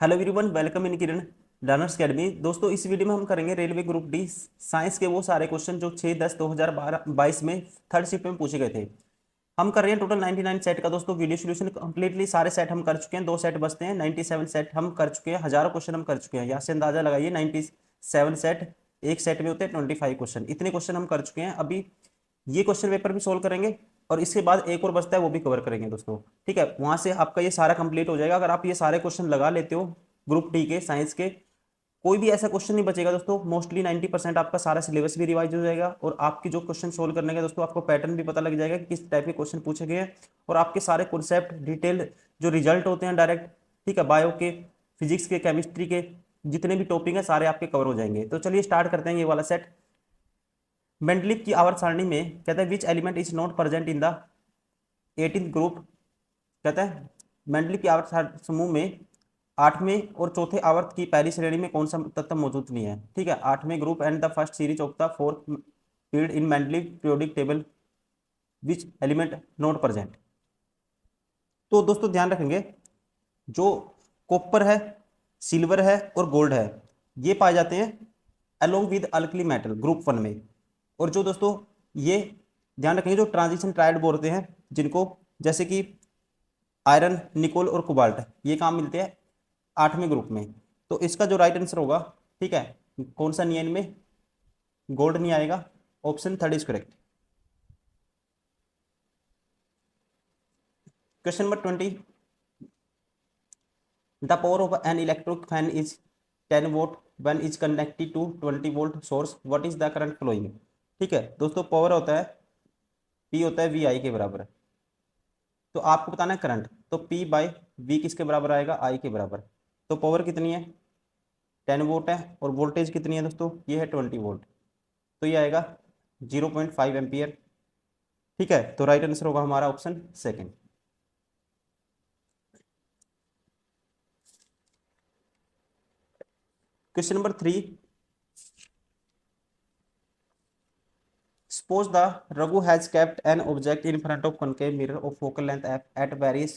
Hello everyone, welcome in Kiran learners academy. दोस्तों, इस video में हम करेंगे रेलवे ग्रुप डी साइंस के वो सारे क्वेश्चन जो 6-10-2022 में थर्ड शिफ्ट में पूछे गए थे। हम कर रहे हैं टोटल 99 सेट का। दोस्तों, वीडियो सोल्यूशन कंप्लीटली सारे सेट हम कर चुके हैं, 2 सेट बचते हैं। 97 सेट हम कर चुके हैं, हजारों क्वेश्चन हम कर चुके हैं। यहाँ से अंदाजा लगाइए, 97 सेट, एक सेट में होते हैं 25 क्वेश्चन। इतने क्वेश्चन हम कर चुके हैं। अभी ये क्वेश्चन पेपर भी सोल्व करेंगे और इसके बाद एक और बचता है, वो भी कवर करेंगे दोस्तों। ठीक है, वहां से आपका ये सारा कंप्लीट हो जाएगा। अगर आप ये सारे क्वेश्चन लगा लेते हो ग्रुप डी के साइंस के, कोई भी ऐसा क्वेश्चन नहीं बचेगा दोस्तों। मोस्टली 90% आपका सारा सिलेबस भी रिवाइज हो जाएगा और आपकी जो क्वेश्चन सोल्व करने का दोस्तों आपको पैटर्न भी पता लग जाएगा कि किस टाइप के क्वेश्चन पूछे गए हैं। और आपके सारे कॉन्सेप्ट डिटेल जो रिजल्ट होते हैं डायरेक्ट, ठीक है, बायो के, फिजिक्स के, केमिस्ट्री के जितने भी टॉपिक हैं सारे आपके कवर हो जाएंगे। तो चलिए स्टार्ट करते हैं ये वाला सेट। मेंडलीव की आवर्त सारणी में कहता है which element is not present in the 18th group. कहता है मेंडलीव की आवर्त समूह में 8वें और चौथे आवर्त की पहली श्रेणी में कौन सा तत्व मौजूद नहीं है। ठीक है, 8वें group and the first series of the fourth period in Mendeleev periodic table which element not present. तो दोस्तों ध्यान रखेंगे, जो कॉपर है, सिल्वर है और गोल्ड है, ये पाए जाते हैं along with alkali metal group 1 में। और जो दोस्तों ये ध्यान रखेंगे, जो ट्रांजिशन ट्रायड बोलते हैं जिनको, जैसे कि आयरन, निकोल और कोबाल्ट, ये काम मिलते हैं 8वें ग्रुप में। तो इसका जो राइट आंसर होगा, ठीक है, कौन सा नहीं है इनमें, गोल्ड नहीं आएगा। Option third is correct. Question number 20, the power of an electric fan is 10 volt when is connected to 20 volt source, what is the current flowing. ठीक है दोस्तों, पावर होता है P होता है VI के बराबर। तो आपको बताना है करंट, तो P/V किसके बराबर आएगा, I के बराबर। तो पावर कितनी है, 10 वोल्ट है, और वोल्टेज कितनी है दोस्तों, ये है 20 वोल्ट। तो ये आएगा 0.5 एम्पियर। ठीक है, तो राइट आंसर होगा हमारा option second. Question number 3, suppose the Raghu has kept an object in front of concave mirror of focal length f at various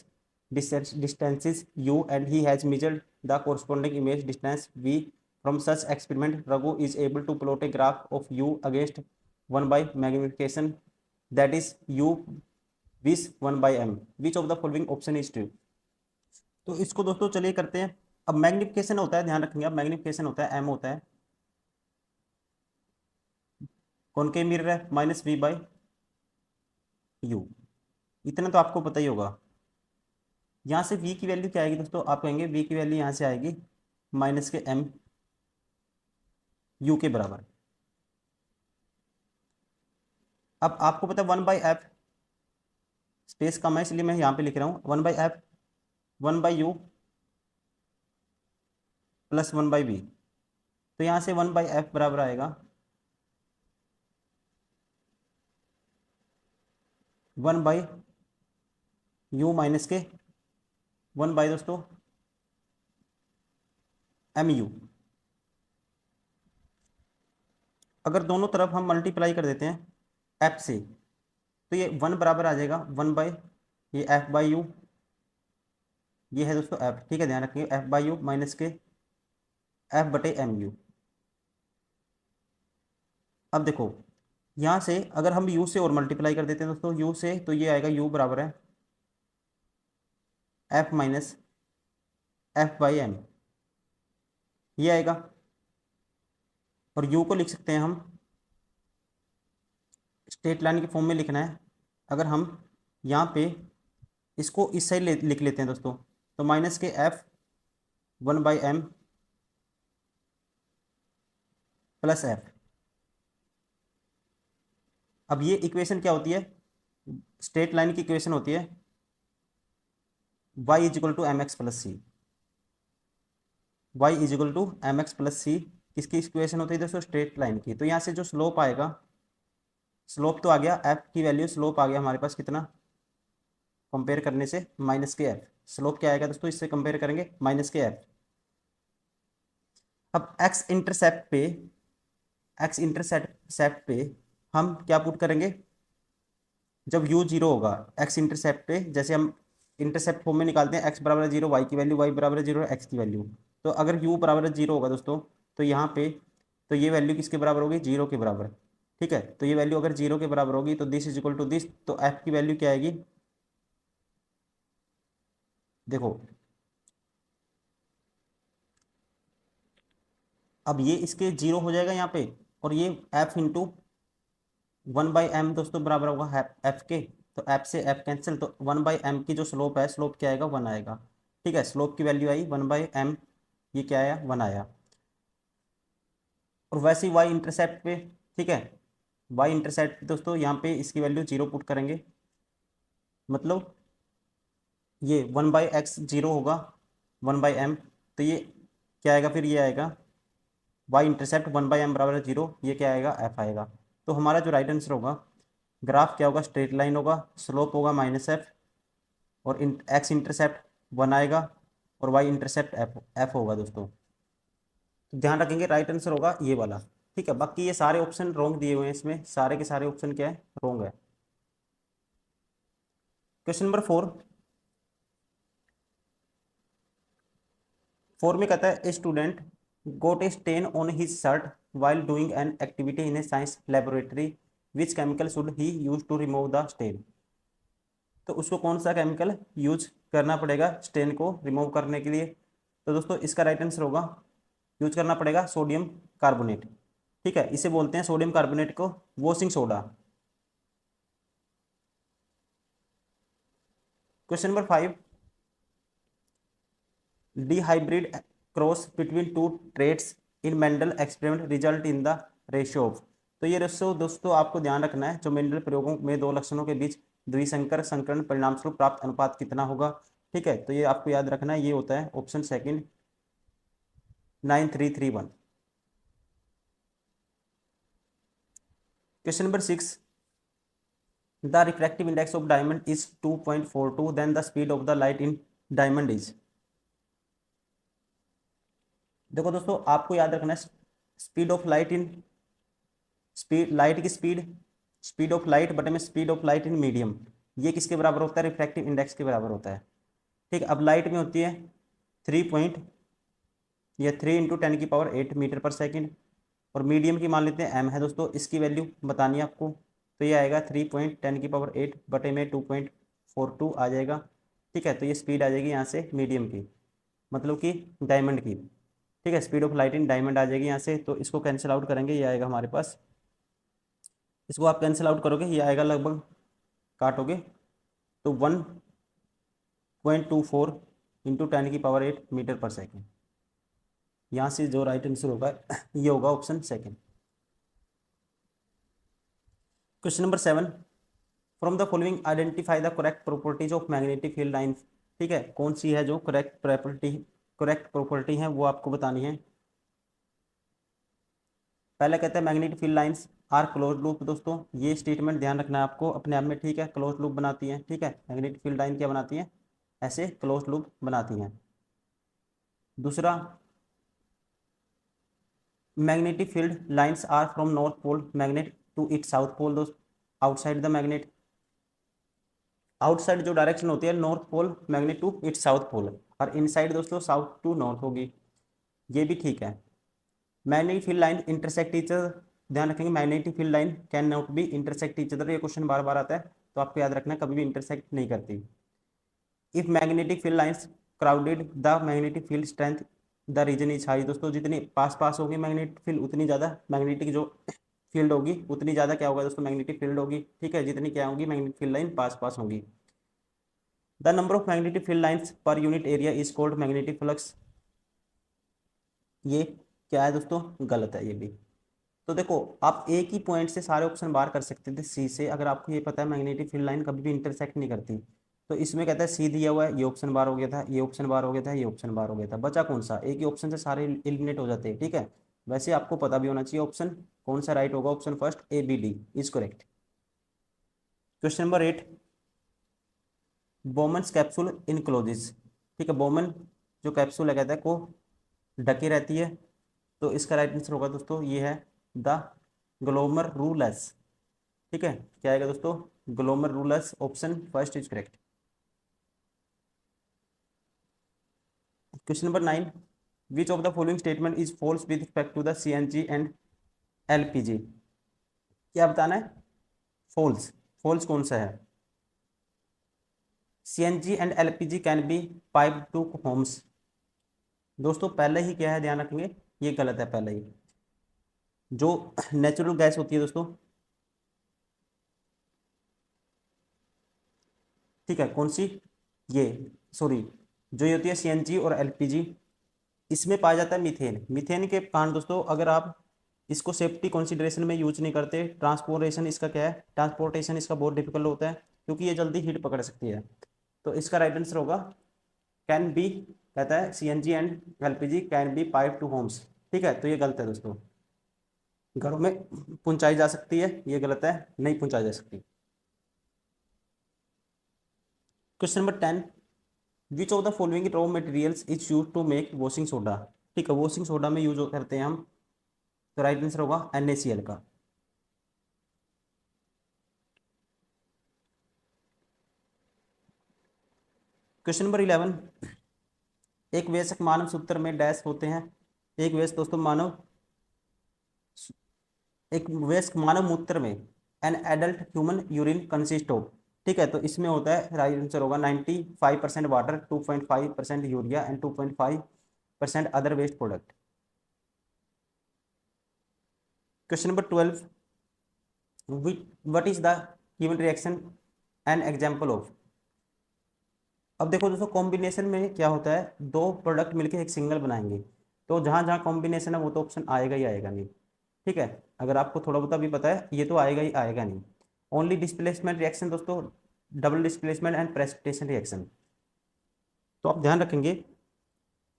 distances u and he has measured the corresponding image distance v. From such experiment, Raghu is able to plot a graph of u against 1 by magnification, that is u with 1 by m. Which of the following option is true? तो इसको दोस्तों चलिए करते हैं। अब magnification होता है, ध्यान रखेंगे, अब मैग्निफिकेशन होता है, एम होता है, कॉनकेव मिरर है, -v/u। इतना तो आपको पता ही होगा। यहाँ से v की वैल्यू क्या आएगी दोस्तों, आप कहेंगे v की वैल्यू यहाँ से आएगी -m u के बराबर। अब आपको पता है 1/f, स्पेस कम है इसलिए मैं यहाँ पे लिख रहा हूँ 1/f 1/u प्लस 1/v। तो यहाँ से 1/f बराबर आएगा 1/u माइनस के 1 दोस्तों mu। अगर दोनों तरफ हम मल्टीप्लाई कर देते हैं f से, तो ये 1 बराबर आ जाएगा 1 ये f/u, ये है दोस्तों f। ठीक है, ध्यान रखिए, f/u माइनस के f/mu। अब देखो, यहाँ से अगर हम u से और मल्टीप्लाई कर देते हैं दोस्तों u से, तो ये आएगा u बराबर है f माइनस f/m, ये आएगा। और u को लिख सकते हैं हम, स्ट्रेट लाइन के फॉर्म में लिखना है। अगर हम यहाँ पे इसको इस साइड लिख लेते हैं दोस्तों, तो माइनस के f1/m प्लस f। अब ये इक्वेशन क्या होती है, स्ट्रेट लाइन की इक्वेशन होती है y is equal to M X plus C. y is equal to M X plus C किसकी इक्वेशन होती है दोस्तों, स्ट्रेट लाइन की। तो यहाँ से जो स्लोप आएगा, स्लोप तो आ गया, f की वैल्यू स्लोप आ गया हमारे पास कितना, कंपेयर करने से माइनस के f। स्लोप क्या आएगा दोस्तों, इससे कंपेयर करेंगे माइनस के f। अब x इंटरसेप्ट पे हम क्या पुट करेंगे, जब u 0 होगा, x इंटरसेप्ट पे जैसे हम इंटरसेप्ट फॉर्म में निकालते हैं, एक्स बराबर 0 वाई की वैल्यू, वाई बराबर 0 एक्स की वैल्यू। तो अगर यू बराबर 0 होगा दोस्तों, तो यहाँ पे तो ये वैल्यू किसके बराबर होगी, 0 के बराबर। ठीक है, तो ये वैल्यू अगर 0 के बराबर होगी तो this is equal to this, तो एफ की वैल्यू क्या आएगी, देखो अब ये इसके 0 हो जाएगा यहाँ पे, और ये एफ इंटू 1/m दोस्तों बराबर होगा एफ के। तो एफ से एफ कैंसिल, तो 1/m की जो स्लोप है, स्लोप क्या आएगा, 1 आएगा। ठीक है, स्लोप की वैल्यू आई 1/m, ये क्या आया, 1 आया। और वैसे ही वाई इंटरसेप्ट पे, ठीक है, वाई इंटरसेप्ट दोस्तों यहाँ पे इसकी वैल्यू 0 पुट करेंगे, मतलब ये 1/x 0 होगा, 1/m, तो ये क्या आएगा, फिर ये आएगा वाई इंटरसेप्ट 1/m बराबर 0, ये क्या आएगा, एफ आएगा। तो हमारा जो राइट आंसर होगा, ग्राफ क्या होगा, स्ट्रेट लाइन होगा, स्लोप होगा -f, और एक्स इंटरसेप्ट 1 आएगा, और वाई इंटरसेप्ट एफ एफ होगा दोस्तों। तो ध्यान रखेंगे राइट आंसर होगा ये वाला। ठीक है, बाकी ये सारे ऑप्शन रॉन्ग दिए हुए हैं, इसमें सारे के सारे ऑप्शन क्या है, रॉन्ग है। क्वेश्चन नंबर 4 में कहता है, a student got a stain on his shirt while doing an activity in a science laboratory, which chemical should he use to remove the stain? तो उसको कौन सा केमिकल यूज करना पड़ेगा स्टेन को रिमूव करने के लिए? तो दोस्तों इसका राइट आंसर होगा, यूज करना पड़ेगा सोडियम कार्बोनेट। ठीक है, इसे बोलते हैं सोडियम कार्बोनेट को washing soda. Question number 5, dihybrid cross between two traits in Mendel experiment result in the ratio of. तो ये रेशियो दोस्तों आपको ध्यान रखना है, जो मेंडल प्रयोगों में दो लक्षणों के बीच द्विसंकर संकरण परिणाम स्वरूप प्राप्त अनुपात कितना होगा। ठीक है, तो ये आपको याद रखना है, ये होता है option second 9331। Question number 6, the refractive index of diamond is 2.42, then the speed of the light in diamond is. देखो दोस्तों आपको याद रखना है, speed of light in, speed light की स्पीड, स्पीड ऑफ लाइट बटे में speed of light in medium, ये किसके बराबर होता है, रिफ्रैक्टिव इंडेक्स के बराबर होता है। ठीक है, अब लाइट में होती है 3 पॉइंट या 3 × 10⁸ मीटर पर सेकेंड, और मीडियम की मान लेते हैं m है दोस्तों, इसकी वैल्यू बतानी है आपको, तो ये आएगा 3.10⁸ बटे में 2.42 आ जाएगा। ठीक है, तो ये स्पीड आ जाएगी यहाँ से मीडियम की, मतलब कि डायमंड की। ठीक है, speed of light in diamond आ जाएगी यहाँ से, तो इसको कैंसिल आउट करेंगे, ये आएगा हमारे पास, इसको आप कैंसिल आउट करोगे, ये आएगा लगभग, काटोगे तो 1.24 × 10⁸ मीटर पर सेकेंड। यहाँ से जो राइट आंसर होगा ये होगा option second. Question number 7, from the following identify the correct properties of magnetic field lines. ठीक है, कौन सी है जो करेक्ट प्रॉपर्टी है वो आपको बतानी है। पहले कहते हैं magnetic field lines are close loop. दोस्तों ये स्टेटमेंट ध्यान रखना है आपको अपने आप में। ठीक है, क्लोज लूप बनाती है। ठीक है, मैग्नेटिक फील्ड लाइन क्या बनाती है, ऐसे क्लोज लूप बनाती हैं। दूसरा, magnetic field lines are from north pole magnet to it south pole. दोस्त आउटसाइड द मैग्नेट, आउटसाइड जो डायरेक्शन होती है north pole magnet to it south pole, और इनसाइड दोस्तों साउथ टू नॉर्थ होगी, ये भी ठीक है। Magnetic field line intersect each other, ध्यान रखेंगे magnetic field line can not be intersect each other, ये क्वेश्चन बार बार आता है, तो आपको याद रखना है कभी भी इंटरसेक्ट नहीं करती। If magnetic field lines crowded the magnetic field strength the region is high. दोस्तों जितनी पास पास होगी मैग्नेटिक फील्ड उतनी ज़्यादा मैग्नेटिक जो फील्ड होगी उतनी ज़्यादा क्या होगा दोस्तों, मैग्नेटिक फील्ड होगी। ठीक है, जितनी क्या होगी मैग्नेटिक फील्ड लाइन पास पास होगी। The number of magnetic field lines per unit area is called magnetic flux, ये क्या है दोस्तों, गलत है ये भी। तो देखो आप एक ही पॉइंट से सारे ऑप्शन बाहर कर सकते थे सी से, अगर आपको ये पता है मैग्नेटिक फील्ड लाइन कभी भी इंटरसेक्ट नहीं करती। तो इसमें कहता है सी दिया हुआ है, ये ऑप्शन बार हो गया था, ये ऑप्शन बार हो गया था, ये ऑप्शन बार हो गया था, बचा कौन सा, एक ही ऑप्शन से सारे एलिमिनेट हो जाते हैं। ठीक है, वैसे आपको पता भी होना चाहिए ऑप्शन कौन सा राइट होगा, option first A B D is correct. Question number 8, Bowman's capsule encloses. ठीक है, बोमन जो कैप्सूल है कहता है को ढकी रहती है, तो इसका राइट आंसर होगा दोस्तों ये है द ग्लोमर रूलस। ठीक है, क्या आएगा दोस्तों, glomerulus, option first is correct. Question number 9, which of the following statement is false with respect to the CNG and LPG. क्या बताना है? फॉल्स। फॉल्स कौन सा है? CNG and LPG can be pipe to homes. दोस्तों पहले ही क्या है, ध्यान रखेंगे, ये गलत है। पहले ही जो नेचुरल गैस होती है दोस्तों, ठीक है, कौन सी? ये सॉरी, जो ये होती है सीएनजी और एलपीजी, इसमें पाया जाता है मीथेन। मीथेन के कारण दोस्तों अगर आप इसको सेफ्टी कंसीडरेशन में यूज नहीं करते, ट्रांसपोर्टेशन इसका क्या है, ट्रांसपोर्टेशन इसका बहुत डिफिकल्ट होता है क्योंकि ये जल्दी हीट पकड़ सकती है। तो इसका राइट आंसर होगा कैन बी, कहता है CNG and LPG can be pipe to homes. ठीक है, तो ये गलत है दोस्तों, घरों में पहुंचाई जा सकती है, ये गलत है, नहीं पहुंचाई जा सकती। Question number 10, which of the following raw materials is use to make washing soda. ठीक है, वॉशिंग सोडा में यूज करते हैं हम, तो राइट आंसर होगा NaCl का। क्वेश्चन नंबर 11, एक वयस्क मानव सूत्र में डैश होते हैं। एक वयस्क दोस्तों मानव, एक वयस्क मानव मूत्र में an adult human urine consist of. ठीक है, तो इसमें होता है, राइट आंसर होगा 95% water, 2.5% urea and 2.5% other waste product. Question number 12, what is the given reaction an example of. अब देखो दोस्तों, कॉम्बिनेशन में क्या होता है, दो प्रोडक्ट मिलकर एक सिंगल बनाएंगे, तो जहां जहां कॉम्बिनेशन है वो तो ऑप्शन आएगा ही आएगा नहीं। ठीक है, अगर आपको थोड़ा बहुत भी पता है, ये तो आएगा ही आएगा नहीं। ओनली डिस्प्लेसमेंट रिएक्शन दोस्तों, double displacement and precipitation reaction. तो आप ध्यान रखेंगे,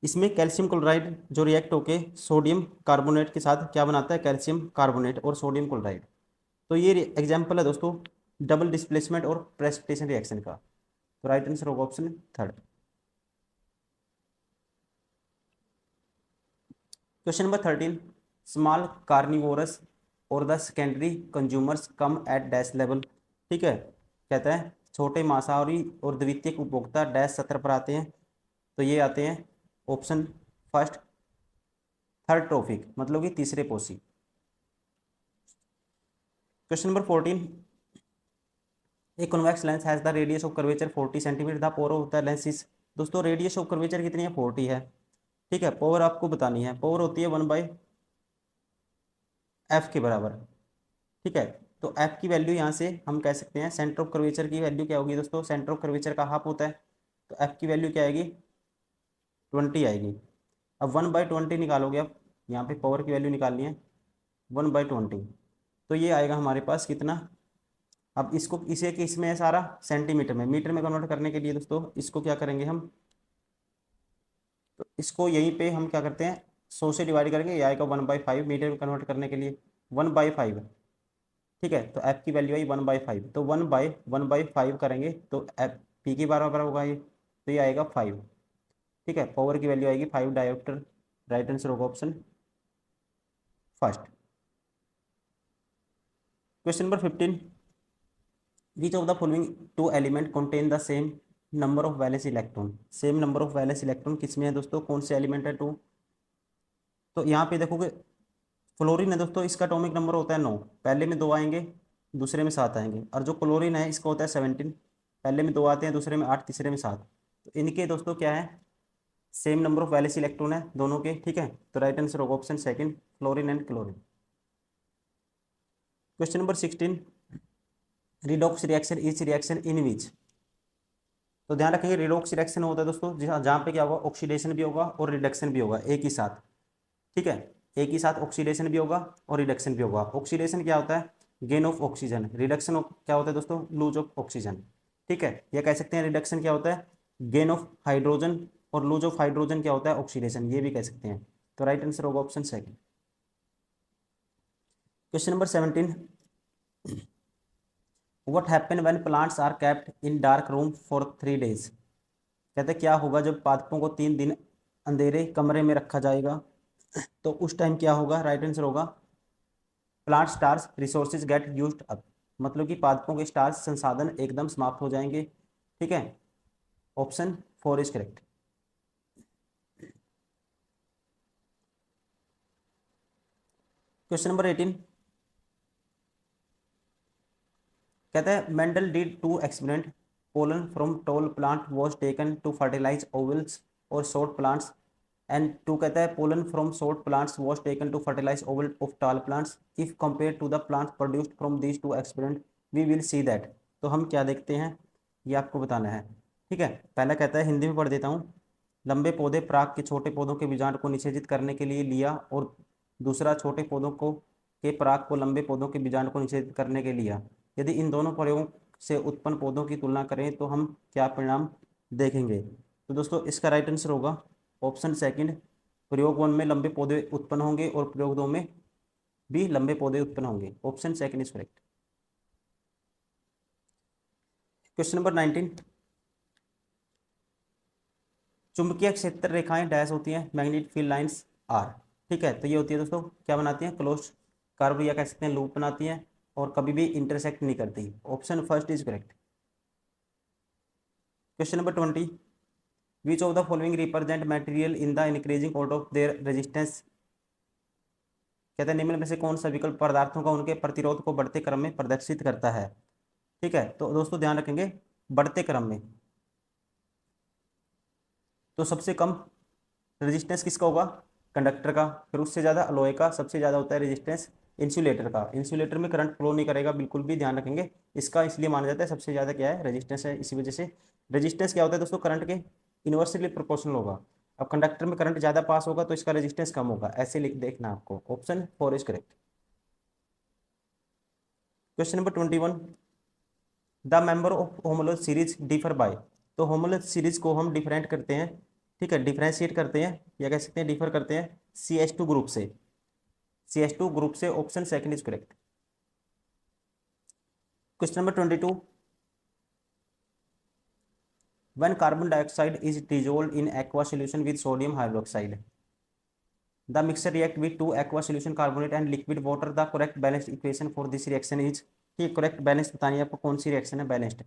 इसमें कैल्शियम क्लोराइड जो रिएक्ट होके सोडियम कार्बोनेट के साथ क्या बनाता है, कैल्शियम कार्बोनेट और सोडियम क्लोराइड। तो ये एग्जाम्पल है दोस्तों डबल डिस्प्लेसमेंट और प्रेसिपिटेशन रिएक्शन का। तो राइट आंसर होगा option third. Question number 13, small carnivorous और the secondary consumers come at dash level. ठीक है, कहता है छोटे मांसाहारी और द्वितीयक उपभोक्ता डैश सत्र पर आते हैं, तो ये आते हैं ऑप्शन फर्स्ट, थर्ड ट्रॉफिक, मतलब कि तीसरे पोषी। Question number 14, A convex lens has the radius of curvature 40 centimetre, the power of the lens is. दोस्तों रेडियस ऑफ कर्वेचर कितनी है, 40 है। ठीक है, पावर आपको बतानी है, पावर होती है 1/f के बराबर। ठीक है, तो f की वैल्यू यहाँ से हम कह सकते हैं, सेंटर ऑफ कर्वेचर की वैल्यू क्या होगी दोस्तों, सेंटर ऑफ कर्वेचर का हाफ होता है, तो f की वैल्यू क्या आएगी, 20 आएगी। अब 1/20 निकालोगे, अब यहाँ पे पावर की वैल्यू निकालनी है 1/20, तो ये आएगा हमारे पास कितना। अब इसको इसे कि इसमें है सारा सेंटीमीटर में, मीटर में कन्वर्ट करने के लिए दोस्तों इसको क्या करेंगे हम, तो इसको यहीं पे हम क्या करते हैं, 100 से डिवाइड करेंगे, ये आएगा 1/5 मीटर में कन्वर्ट करने के लिए 1/5। ठीक है, तो f की वैल्यू आई 1/5, तो 1/1/5 करेंगे तो एफ पी के बराबर होगा ये, तो ये आएगा 5। ठीक है, पावर की वैल्यू आएगी 5 डायोप्टर। राइट आंसर होगा option first. Question number 15, which of the following two element contain the same number of valence electron. Same number of valence electron किसमें है दोस्तों, कौन से एलिमेंट है टू। तो यहाँ पे देखोगे फ्लोरीन है दोस्तों, इसका एटॉमिक नंबर होता है 9, पहले में 2 आएंगे, दूसरे में 7 आएंगे। और जो क्लोरीन है इसका होता है 17, पहले में 2 आते हैं, दूसरे में 8, तीसरे में 7। तो इनके दोस्तों क्या है, same number of valence electron है दोनों के। ठीक है, तो राइट आंसर होगा option second, fluorine and chlorine. Question number 16, redox reaction is reaction in which. तो ध्यान रखेंगे, रिडॉक्स रिएक्शन होता है दोस्तों जहाँ पे क्या होगा, ऑक्सीडेशन भी होगा और रिडक्शन भी होगा एक ही साथ। ठीक है, एक ही साथ ऑक्सीडेशन भी होगा और रिडक्शन भी होगा। ऑक्सीडेशन क्या होता है, गेन ऑफ ऑक्सीजन, रिडक्शन क्या होता है दोस्तों, लूज ऑफ ऑक्सीजन। ठीक है, या कह सकते हैं रिडक्शन क्या होता है, गेन ऑफ हाइड्रोजन, और लूज ऑफ हाइड्रोजन क्या होता है, ऑक्सीडेशन, ये भी कह सकते हैं। तो राइट आंसर होगा option second. Question number 17, what happen when plants are kept in dark room for 3 days। कहते हैं क्या होगा जब पादपों को 3 दिन अंधेरे कमरे में रखा जाएगा, तो उस टाइम क्या होगा, राइट आंसर होगा plant stars resources get used up, मतलब कि पादपों के स्टार्स संसाधन एकदम समाप्त हो जाएंगे। ठीक है, option 4 is correct. Question number 18 कहता है Mendel did two experiment, pollen from tall plant was taken to fertilise ovules और शॉर्ट प्लांट्स, एंड टू कहता है pollen from short plants was taken to fertilise ovule of tall plants, if compare to the plants produced from these two experiment we will see that. तो हम क्या देखते हैं, ये आपको बताना है। ठीक है, पहला कहता है, हिंदी में पढ़ देता हूँ। लंबे पौधे पराग के छोटे पौधों के बीजांड को निषेचित करने के लिए लिया, और दूसरा छोटे पौधों को के पराग को लंबे पौधों के बीजांड को निषेचित करने के लिया। यदि इन दोनों प्रयोगों से उत्पन्न पौधों की तुलना करें तो हम क्या परिणाम देखेंगे। तो दोस्तों इसका राइट आंसर होगा ऑप्शन सेकंड, प्रयोग 1 में लंबे पौधे उत्पन्न होंगे और प्रयोग 2 में भी लंबे पौधे उत्पन्न होंगे। Option second is correct. Question number 19, चुंबकीय क्षेत्र रेखाएं डैश होती हैं, मैग्नेटिक फील्ड लाइंस आर। ठीक है, तो ये होती है दोस्तों, क्या बनाती हैं, क्लोज कर्व या कह सकते हैं लूप बनाती हैं, और कभी भी इंटरसेक्ट नहीं करती। Option first is correct. Question number 20, which of the following represent material in the increasing order of their resistance. कहते हैं निम्न में से कौन सा विकल्प पदार्थों का उनके प्रतिरोध को बढ़ते क्रम में प्रदर्शित करता है। ठीक है, तो दोस्तों ध्यान रखेंगे बढ़ते क्रम में, तो सबसे कम रेजिस्टेंस किसका होगा, कंडक्टर का, फिर उससे ज़्यादा अलॉय का, सबसे ज़्यादा होता है रेजिस्टेंस इंसुलेटर का। इंसुलेटर में करंट फ्लो नहीं करेगा, बिल्कुल भी ध्यान रखेंगे इसका, इसलिए माना जाता है सबसे ज़्यादा क्या है, रेजिस्टेंस है। इसी वजह से रेजिस्टेंस क्या होता है दोस्तों, करंट के इन्वर्सली प्रोपोर्शनल होगा। अब कंडक्टर में करंट ज़्यादा पास होगा तो इसका रेजिस्टेंस कम होगा, ऐसे लिख देखना आपको। Option 4 is correct. Question number 21, the member of homologous series differ by. तो होमोलोज सीरीज को हम डिफरेंट करते हैं, ठीक है, डिफरेंशिएट करते हैं या कह सकते हैं डिफर करते हैं CH2 ग्रुप से, CH2 ग्रुप से। Option second is correct. Question number 22, when carbon dioxide is dissolved in aqua solution with sodium hydroxide, the mixture react with two aqua solution carbonate and liquid water, the correct balanced equation for this reaction is। ठीक, correct balance बतानी है आपको, कौन सी reaction है balanced.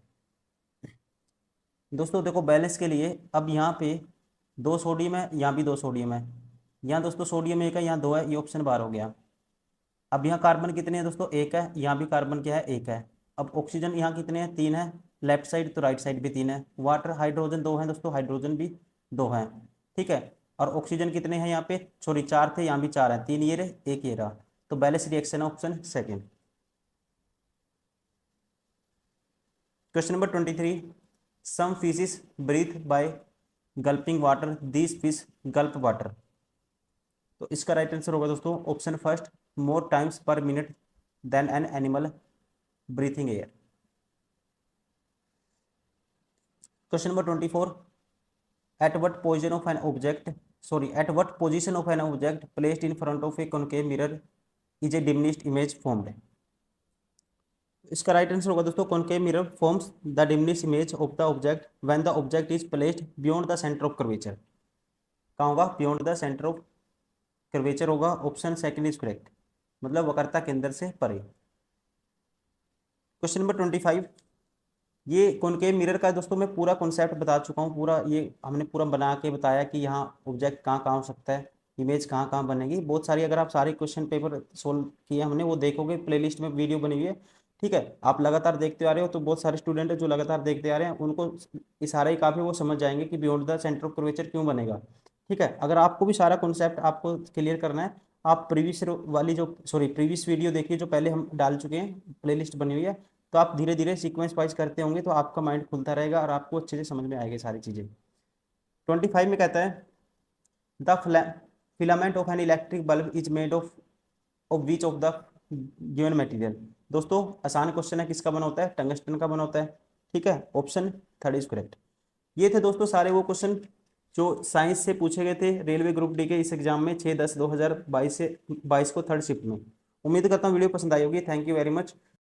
दोस्तों देखो balance के लिए, अब यहाँ पे 2 सोडियम है, यहाँ भी 2 सोडियम है, यहाँ दोस्तों सोडियम 1 है, यहाँ 2 है, ये ऑप्शन बार हो गया। अब यहाँ कार्बन कितने हैं दोस्तों, 1 है, यहाँ भी कार्बन क्या है, 1 है। अब ऑक्सीजन यहाँ कितने हैं, 3 है, लेफ्ट साइड तो राइट साइड भी 3 है। वाटर हाइड्रोजन 2 है दोस्तों, हाइड्रोजन भी 2 है। ठीक है, और ऑक्सीजन कितने हैं यहाँ पे, सॉरी 4 थे, यहाँ भी 4 है, 3 ये रहे, 1 ये रहा, तो बैलेंस रिएक्शन है option second. Question number 23, some fishes breathe by gulping water, this fish gulp water. तो इसका राइट आंसर होगा दोस्तों option first, more times per minute than an animal breathing air. Question number 24, at what position of an object, sorry at what position of an object placed in front of a concave mirror is a diminished image formed. इसका right answer होगा दोस्तों, concave mirror forms the diminished image of the object when the object is placed beyond the centre of curvature. कहाँ होगा, beyond the centre of curvature होगा। Option second is correct, मतलब वक्रता केंद्र से परे। क्वेश्चन नंबर 25, ये कॉनकेव मिरर का दोस्तों मैं पूरा कॉन्सेप्ट बता चुका हूँ, पूरा ये हमने पूरा बना के बताया कि यहाँ ऑब्जेक्ट कहाँ कहाँ हो सकता है, इमेज कहाँ कहाँ बनेगी, बहुत सारी। अगर आप सारे क्वेश्चन पेपर सोल्व किए हमने, वो देखोगे प्लेलिस्ट में वीडियो बनी हुई है। ठीक है, आप लगातार देखते आ रहे हो, तो बहुत सारे स्टूडेंट है जो लगातार देखते आ रहे हैं, उनको इशारा ही काफ़ी, वो समझ जाएंगे कि beyond the centre of curvature क्यों बनेगा। ठीक है, अगर आपको भी सारा कॉन्सेप्ट आपको क्लियर करना है, आप प्रीवियस वाली जो सॉरी प्रीवियस वीडियो देखिए जो पहले हम डाल चुके हैं, प्लेलिस्ट बनी हुई है, तो आप धीरे धीरे सीक्वेंस वाइज करते होंगे तो आपका माइंड खुलता रहेगा और आपको अच्छे से समझ में आएगी सारी चीज़ें। 25 में कहता है, the filament of an electric bulb is made of which of the given material. दोस्तों आसान क्वेश्चन है, किसका बना होता है, टंगस्टन का बना होता है। ठीक है, ऑप्शन थर्ड इज करेक्ट। ये थे दोस्तों सारे वो क्वेश्चन जो साइंस से पूछे गए थे रेलवे ग्रुप डी के इस एग्जाम में 6/10/2022 से 22 को थर्ड शिफ्ट में। उम्मीद करता हूँ वीडियो पसंद आई होगी। Thank you very much.